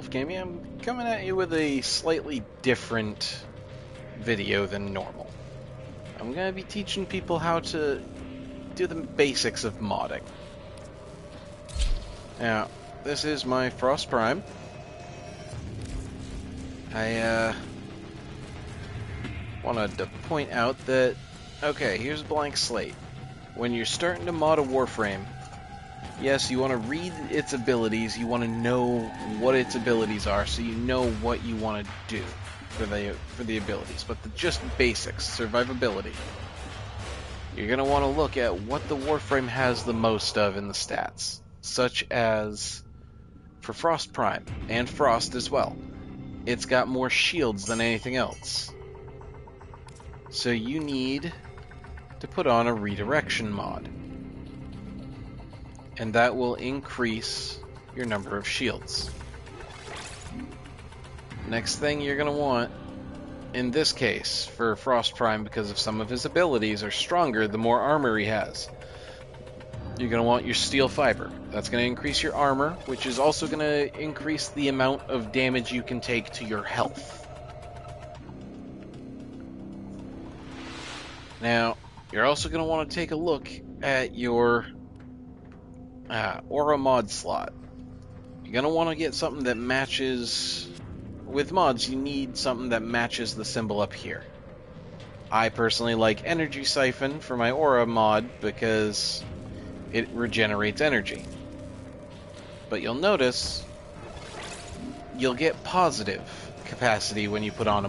Wolf Gaming. I'm coming at you with a slightly different video than normal. I'm going to be teaching people how to do the basics of modding. Now, this is my Frost Prime. I wanted to point out that, okay, here's a blank slate. When you're starting to mod a Warframe, yes, you want to read its abilities, you want to know what its abilities are, so you know what you want to do for the abilities. But just basics, survivability. You're going to want to look at what the Warframe has the most of in the stats, such as for Frost Prime, and Frost as well. It's got more shields than anything else. So you need to put on a redirection mod. And that will increase your number of shields. Next thing you're going to want, in this case, for Frost Prime, because of some of his abilities are stronger the more armor he has, you're going to want your steel fiber. That's going to increase your armor, which is also going to increase the amount of damage you can take to your health. Now, you're also going to want to take a look at your Aura mod slot. You're going to want to get something that matches... With mods, you need something that matches the symbol up here. I personally like Energy Siphon for my Aura mod because it regenerates energy. But you'll notice you'll get positive capacity when you put on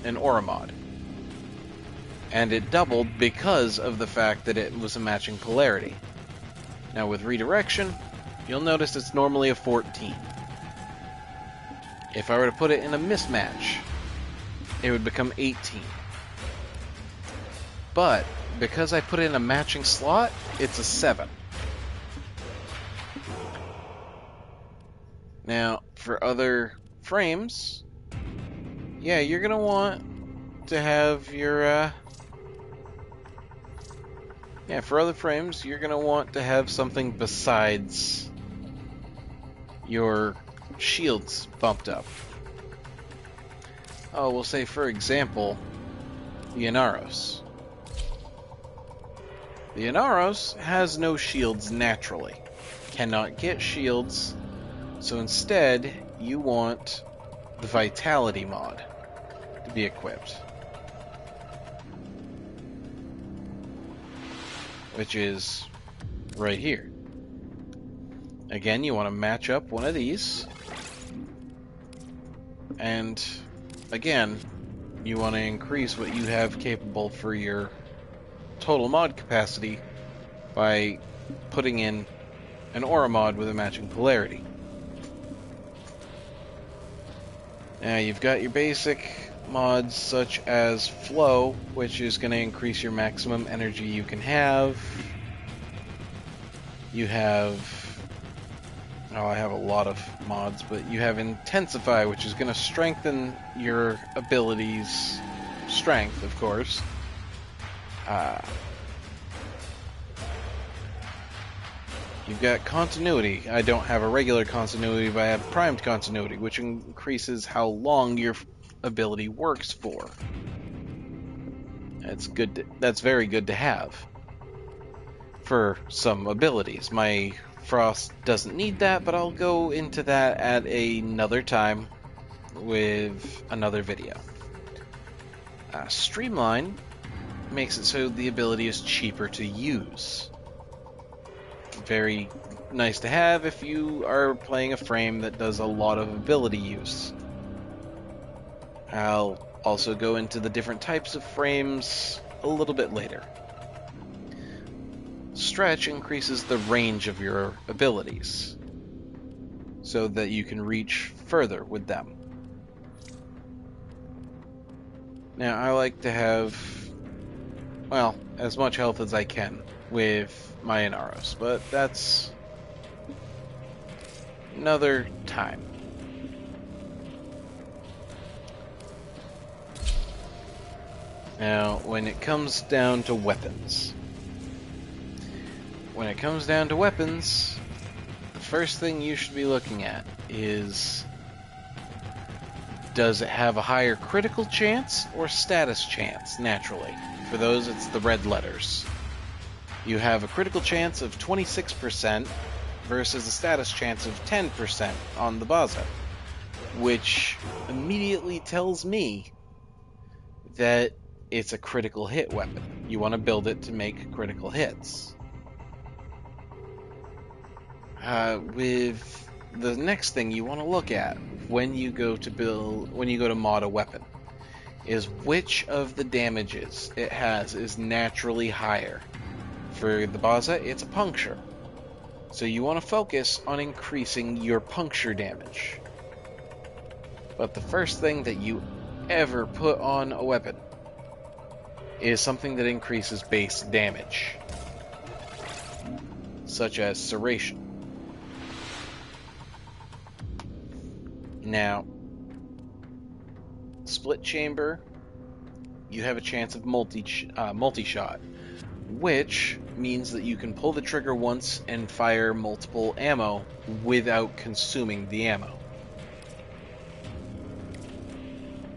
an Aura mod. And it doubled because of the fact that it was a matching polarity. Now with redirection, you'll notice it's normally a 14. If I were to put it in a mismatch, it would become 18. But because I put it in a matching slot, it's a 7. Now, for other frames, yeah, you're going to want to have your... for other frames, you're going to want to have something besides your shields bumped up. Oh, we'll say, for example, the Inaros. The Inaros has no shields naturally. Cannot get shields, so instead, you want the Vitality mod to be equipped. Which is right here. Again, you want to match up one of these. And again, you want to increase what you have capable for your total mod capacity by putting in an Aura mod with a matching polarity. Now you've got your basic mods such as Flow, which is going to increase your maximum energy you can have. You have... Oh, I have a lot of mods, but you have Intensify, which is going to strengthen your abilities' strength, of course. You've got Continuity. I don't have a regular Continuity, but I have Primed Continuity, which increases how long your ability works for. That's good. That's very good to have for some abilities. My Frost doesn't need that, but I'll go into that at another time with another video. Streamline makes it so the ability is cheaper to use. Very nice to have if you are playing a frame that does a lot of ability use. I'll also go into the different types of frames a little bit later. Stretch increases the range of your abilities so that you can reach further with them. Now, I like to have, well, as much health as I can with my Inaros, but that's another time. Now, when it comes down to weapons, the first thing you should be looking at is Does it have a higher critical chance or status chance, naturally? For those, it's the red letters. You have a critical chance of 26% versus a status chance of 10% on the Baza, which immediately tells me that it's a critical hit weapon. You want to build it to make critical hits. With the next thing you want to look at when you go to mod a weapon is which of the damages it has is naturally higher. For the Baza, it's a puncture. So you want to focus on increasing your puncture damage. But the first thing that you ever put on a weapon is something that increases base damage, such as Serration. Now, split chamber, you have a chance of multi-shot, which means that you can pull the trigger once and fire multiple ammo without consuming the ammo.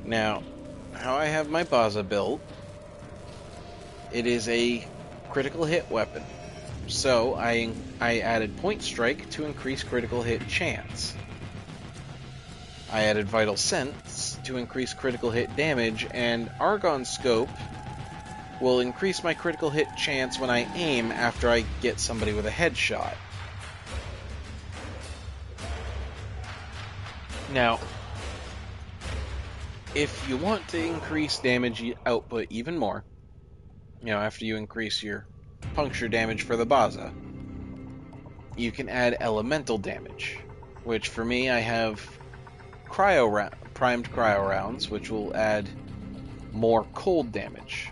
Now, how I have my Baza built, it is a critical hit weapon. So I added Point Strike to increase critical hit chance. I added Vital Sense to increase critical hit damage, and Argon Scope will increase my critical hit chance when I aim after I get somebody with a headshot. Now, if you want to increase damage output even more, after you increase your puncture damage for the Baza, you can add elemental damage, which for me I have primed cryo rounds, which will add more cold damage.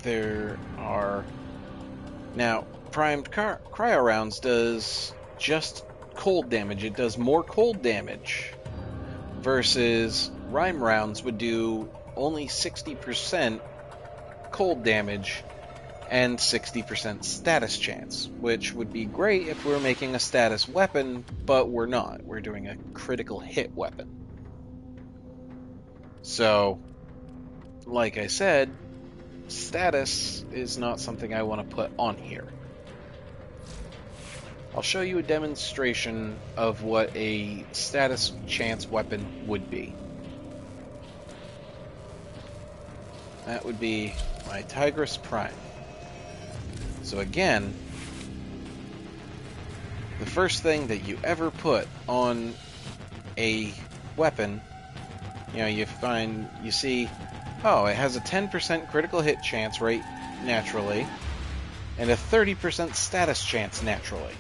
There are... Now, primed cryo rounds does just cold damage. It does more cold damage versus rhyme rounds would do only 60% cold damage and 60% status chance, which would be great if we were making a status weapon, but we're not. We're doing a critical hit weapon. So, like I said, status is not something I want to put on here. I'll show you a demonstration of what a status chance weapon would be. That would be my Tigris Prime. So again, the first thing that you ever put on a weapon, you see, oh, it has a 10% critical hit chance rate naturally, and a 30% status chance naturally.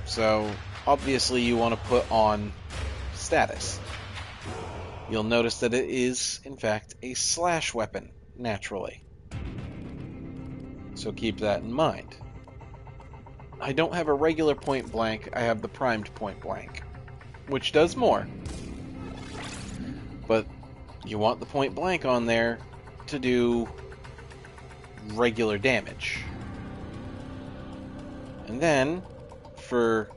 So, obviously you want to put on status. You'll notice that it is, in fact, a slash weapon, naturally. So keep that in mind. I don't have a regular point blank, I have the primed point blank, which does more. But you want the point blank on there to do regular damage. And then, for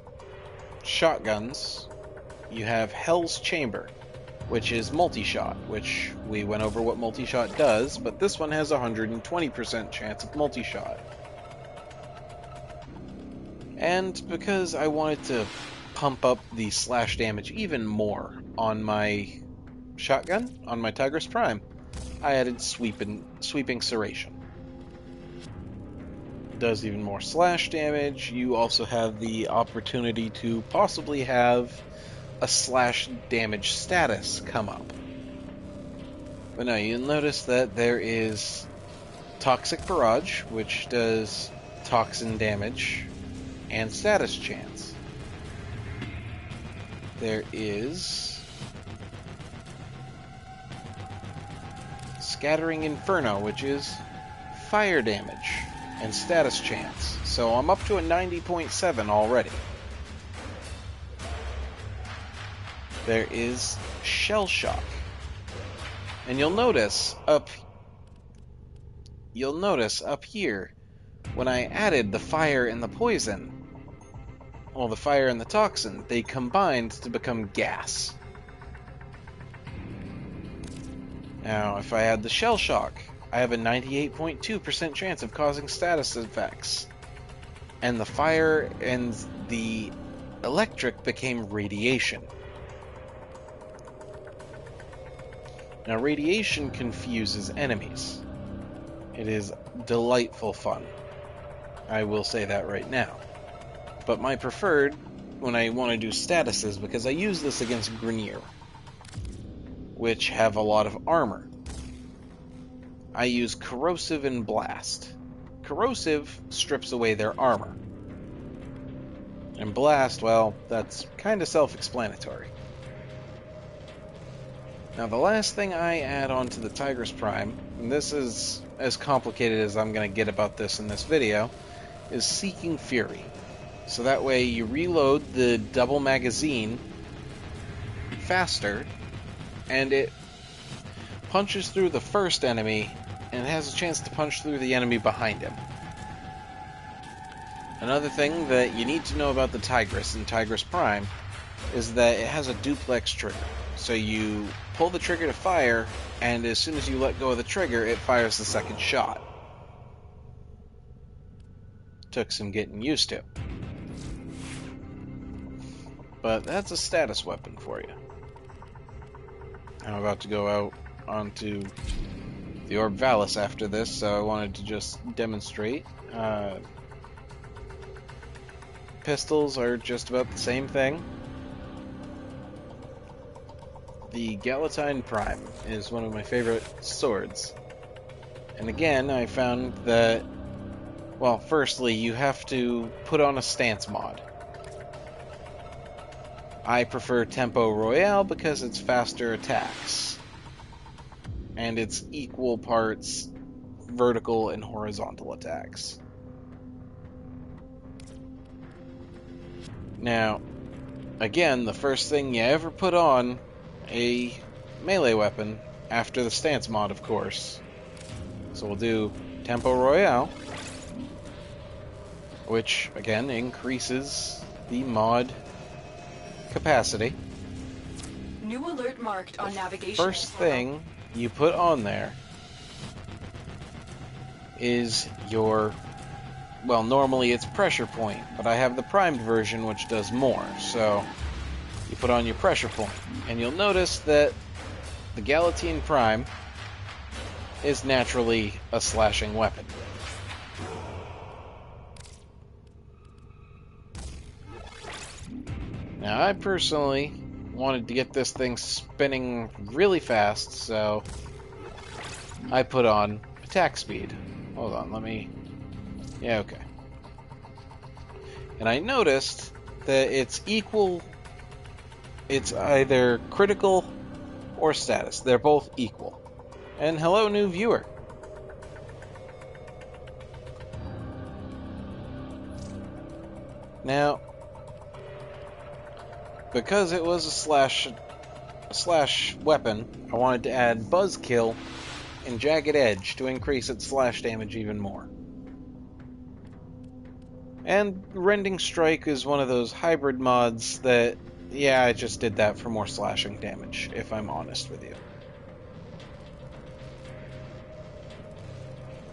shotguns, you have Hell's Chamber, which is multi-shot, which we went over what multi-shot does, but this one has a 120% chance of multi-shot. And because I wanted to pump up the slash damage even more on my shotgun, on my Tigris Prime, I added Sweeping Serration. Does even more slash damage. You also have the opportunity to possibly have a slash damage status come up. But now you'll notice that there is Toxic Barrage, which does toxin damage and status chance. There is Scattering Inferno, which is fire damage and status chance. So I'm up to a 90.7 already. There is Shell Shock. And you'll notice up here, when I added the fire and the poison, well, the fire and the toxin, they combined to become gas. Now, if I had the shell shock, I have a 98.2% chance of causing status effects. And the fire and the electric became radiation. Now, radiation confuses enemies. It is delightful fun. I will say that right now. But my preferred, when I want to do statuses, because I use this against Grineer, which have a lot of armor, I use Corrosive and Blast. Corrosive strips away their armor. And Blast, well, that's kind of self-explanatory. Now, the last thing I add on to the Tigris Prime, and this is as complicated as I'm going to get about this in this video, is Seeking Fury. So that way you reload the double magazine faster, and it punches through the first enemy, and it has a chance to punch through the enemy behind him. Another thing that you need to know about the Tigris and Tigris Prime is that it has a duplex trigger. So you pull the trigger to fire, and as soon as you let go of the trigger, it fires the second shot. Took some getting used to. But that's a status weapon for you. I'm about to go out onto the Orb Valis after this, so I wanted to just demonstrate. Pistols are just about the same thing. The Galatine Prime is one of my favorite swords. And again, I found that, well, firstly, you have to put on a stance mod. I prefer Tempo Royale because it's faster attacks. And it's equal parts vertical and horizontal attacks. Now, again, the first thing you ever put on a melee weapon, after the stance mod, of course. So we'll do Tempo Royale, which, again, increases the mod capacity. New alert marked on navigation. First thing you put on there is your, well, normally it's pressure point, but I have the primed version which does more, so you put on your pressure point, and you'll notice that the Galatine Prime is naturally a slashing weapon. Now, I personally wanted to get this thing spinning really fast, so I put on attack speed. Hold on, let me... Yeah, okay. And I noticed that it's equal... It's either critical or status. They're both equal. And hello, new viewer. Now, because it was a slash weapon, I wanted to add Buzzkill and Jagged Edge to increase its slash damage even more. And Rending Strike is one of those hybrid mods that, yeah, I just did that for more slashing damage, if I'm honest with you.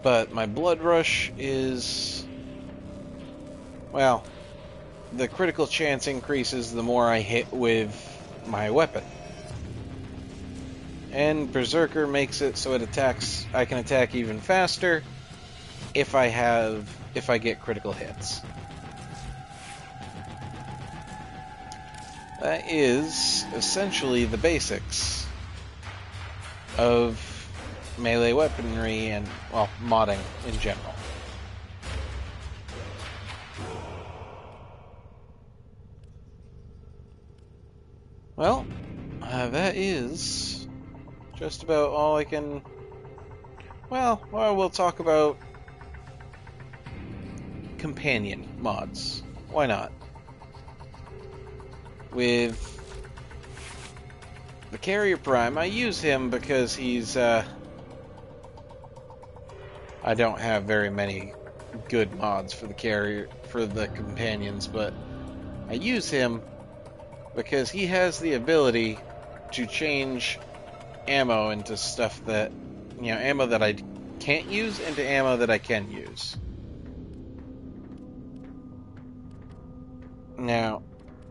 But my Blood Rush is... well, the critical chance increases the more I hit with my weapon. And Berserker makes it so it attacks... I can attack even faster if I get critical hits. That is essentially the basics of melee weaponry and, well, modding in general. Well, that is just about all I can... Well, we'll talk about companion mods. Why not? With the Carrier Prime, I use him because he's, I don't have very many good mods for the companions, but I use him because he has the ability to change ammo into stuff that, ammo that I can't use into ammo that I can use. Now,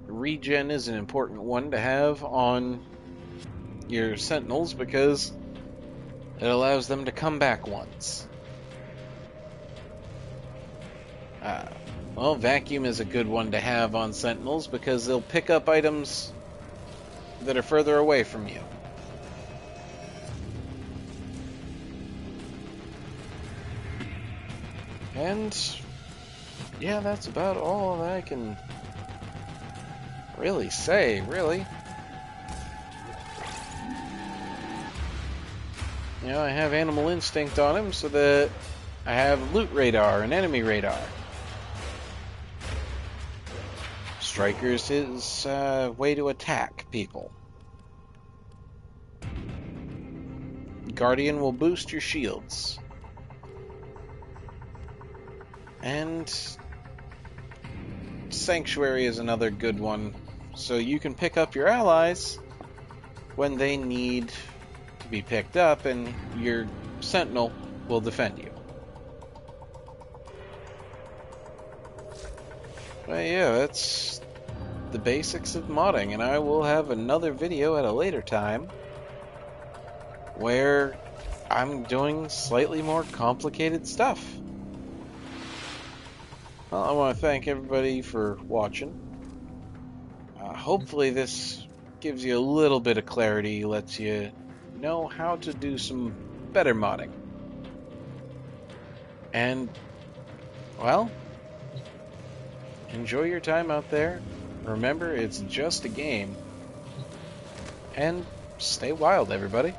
regen is an important one to have on your sentinels because it allows them to come back once. Well, vacuum is a good one to have on sentinels because they'll pick up items that are further away from you. And yeah, that's about all that I can really say, really. I have Animal Instinct on him so that I have loot radar and enemy radar. Striker's his way to attack people. Guardian will boost your shields. And Sanctuary is another good one, so you can pick up your allies when they need to be picked up, and your Sentinel will defend you. But yeah, that's the basics of modding, and I will have another video at a later time where I'm doing slightly more complicated stuff. Well, I want to thank everybody for watching. Hopefully this gives you a little bit of clarity, lets you know how to do some better modding. And, well, enjoy your time out there. Remember, it's just a game. And stay wild, everybody.